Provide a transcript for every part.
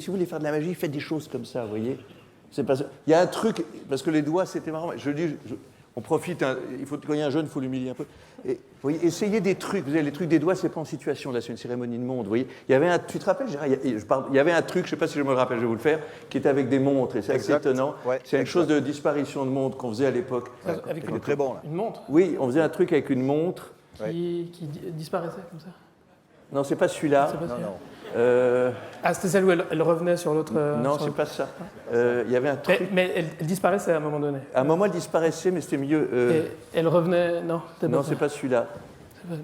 Si vous voulez faire de la magie, faites des choses comme ça, vous voyez. C'est pas ça. Il y a un truc, parce que les doigts, c'était marrant. On profite, hein, quand il y a un jeune, il faut l'humilier un peu. Et, vous voyez, essayez des trucs. Vous savez, les trucs des doigts, c'est pas en situation, là, c'est une cérémonie de monde. Vous voyez, il y avait tu te rappelles, Gérard, il y avait un truc, je ne sais pas si je me le rappelle, je vais vous le faire, qui était avec des montres, et c'est assez étonnant. Ouais, c'est une chose de disparition de montres qu'on faisait à l'époque. Avec une, très bon, là. Une montre. Oui, on faisait un truc avec une montre. Qui disparaissait comme ça. Non, c'est pas celui-là. Ah, c'était celle où elle revenait sur l'autre. Non, c'est pas ça. Il y avait un truc. Mais elle disparaissait à un moment donné. À un moment, elle disparaissait, mais c'était mieux. Et elle revenait. Non, c'est pas celui-là.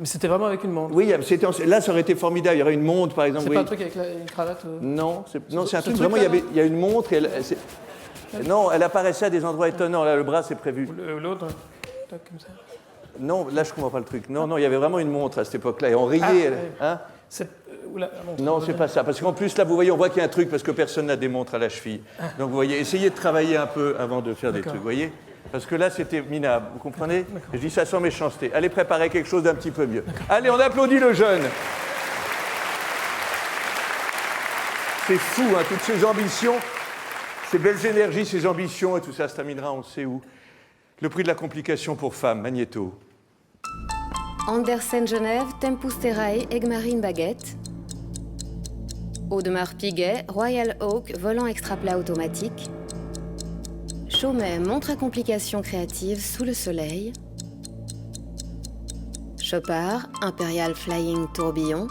Mais c'était vraiment avec une montre. Oui, là, ça aurait été formidable. Il y aurait une montre, par exemple. C'est pas un truc avec une cravate Non, c'est un truc vraiment. Il y a une montre. Et non, elle apparaissait à des endroits étonnants. Là, le bras, c'est prévu. L'autre, comme ça. Non, là, je comprends pas le truc. Non, il y avait vraiment une montre à cette époque-là. Et on riait. Hein? Non, c'est pas ça. Parce qu'en plus, là, vous voyez, on voit qu'il y a un truc parce que personne n'a des montres à la cheville. Donc, vous voyez, essayez de travailler un peu avant de faire des trucs, vous voyez. Parce que là, c'était minable, vous comprenez? Je dis ça sans méchanceté. Allez préparer quelque chose d'un petit peu mieux. Allez, on applaudit le jeune. C'est fou, hein, toutes ces ambitions, ces belles énergies, ces ambitions, et tout ça se terminera, on sait où. Le prix de la complication pour femmes, Magnéto. Andersen Genève, Tempus Terrae, Egmarine Baguette. Audemars Piguet, Royal Oak, volant extra plat automatique. Chaumet, montre à complication créative sous le soleil. Chopard, Imperial Flying tourbillon.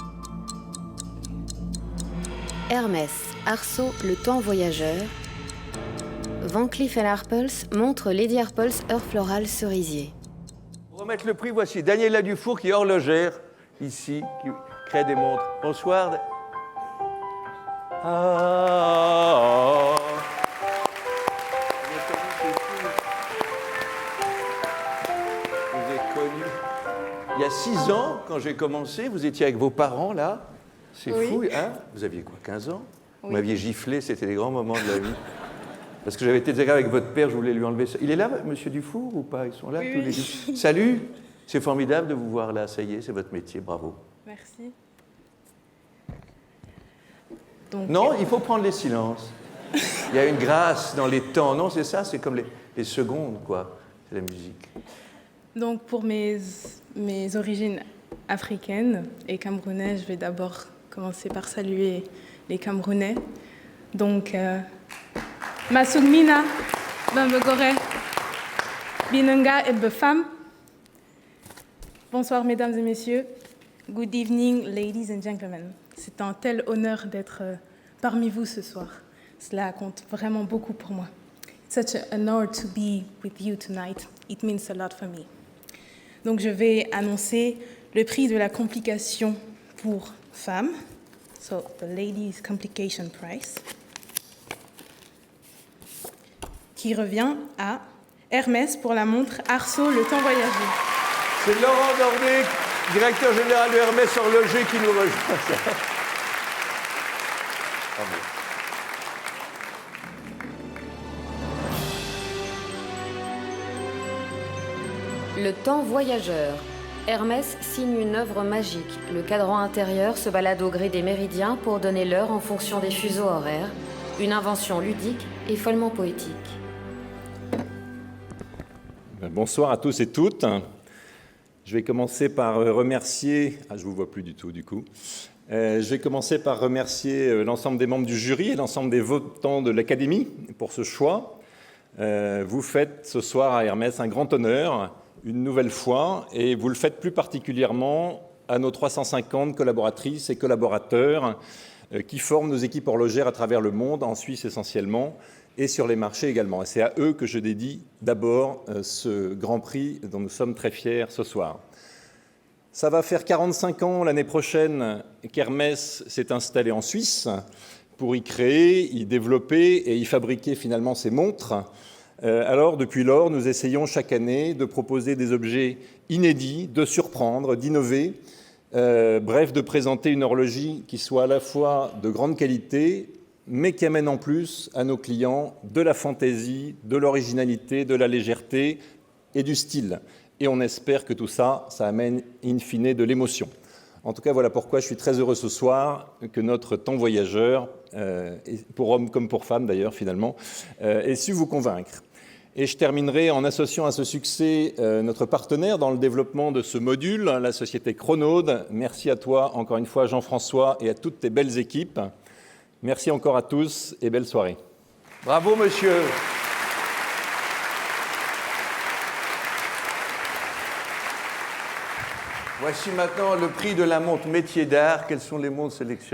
Hermès, Arceau, le temps voyageur. Van Cleef & Arpels, montre Lady Arpels, heure florale cerisier. Pour remettre le prix, voici Daniela Dufour qui est horlogère, ici, qui crée des montres. Bonsoir. Vous êtes connu. Il y a 6 ans, quand j'ai commencé, vous étiez avec vos parents, là. C'est fou, hein? Vous aviez quoi, 15 ans? Vous m'aviez giflé, c'était des grands moments de la vie. Parce que j'avais été désagréable avec votre père, je voulais lui enlever ça. Il est là, monsieur Dufour, ou pas? Ils sont là, tous les deux. Salut! C'est formidable de vous voir là, ça y est, c'est votre métier, bravo. Merci. Donc, non, il faut prendre les silences. Il y a une grâce dans les temps. Non, c'est ça, c'est comme les secondes, quoi. C'est la musique. Donc, pour mes origines africaines et camerounaises, je vais d'abord commencer par saluer les Camerounais. Donc, Masugmina, Bambegore, Binanga et Befam. Bonsoir, mesdames et messieurs. Good evening, ladies and gentlemen. C'est un tel honneur d'être parmi vous ce soir. Cela compte vraiment beaucoup pour moi. It's such an honor to be with you tonight. It means a lot for me. Donc, je vais annoncer le prix de la complication pour femmes. So, the Ladies Complication Prize. Qui revient à Hermès pour la montre Arceau, le temps voyagé. C'est Laurent Dorné, directeur général de Hermès Horloger, qui nous rejoint. Bravo. Le temps voyageur. Hermès signe une œuvre magique. Le cadran intérieur se balade au gré des méridiens pour donner l'heure en fonction des fuseaux horaires. Une invention ludique et follement poétique. Bonsoir à tous et toutes. Je vais commencer par remercier... je ne vous vois plus du tout, du coup. Je vais commencer par remercier l'ensemble des membres du jury et l'ensemble des votants de l'Académie pour ce choix. Vous faites ce soir à Hermès un grand honneur, une nouvelle fois, et vous le faites plus particulièrement à nos 350 collaboratrices et collaborateurs qui forment nos équipes horlogères à travers le monde, en Suisse essentiellement, et sur les marchés également. Et c'est à eux que je dédie d'abord ce grand prix dont nous sommes très fiers ce soir. Ça va faire 45 ans l'année prochaine qu'Hermès s'est installé en Suisse pour y créer, y développer et y fabriquer finalement ses montres. Alors, depuis lors, nous essayons chaque année de proposer des objets inédits, de surprendre, d'innover, bref, de présenter une horlogerie qui soit à la fois de grande qualité, mais qui amène en plus à nos clients de la fantaisie, de l'originalité, de la légèreté et du style. Et on espère que tout ça, ça amène in fine de l'émotion. En tout cas, voilà pourquoi je suis très heureux ce soir que notre temps voyageur, pour hommes comme pour femmes d'ailleurs finalement, ait su vous convaincre. Et je terminerai en associant à ce succès notre partenaire dans le développement de ce module, la société Chronode. Merci à toi encore une fois Jean-François et à toutes tes belles équipes. Merci encore à tous et belle soirée. Bravo monsieur. Voici maintenant le prix de la montre métier d'art. Quelles sont les montres sélectionnées ?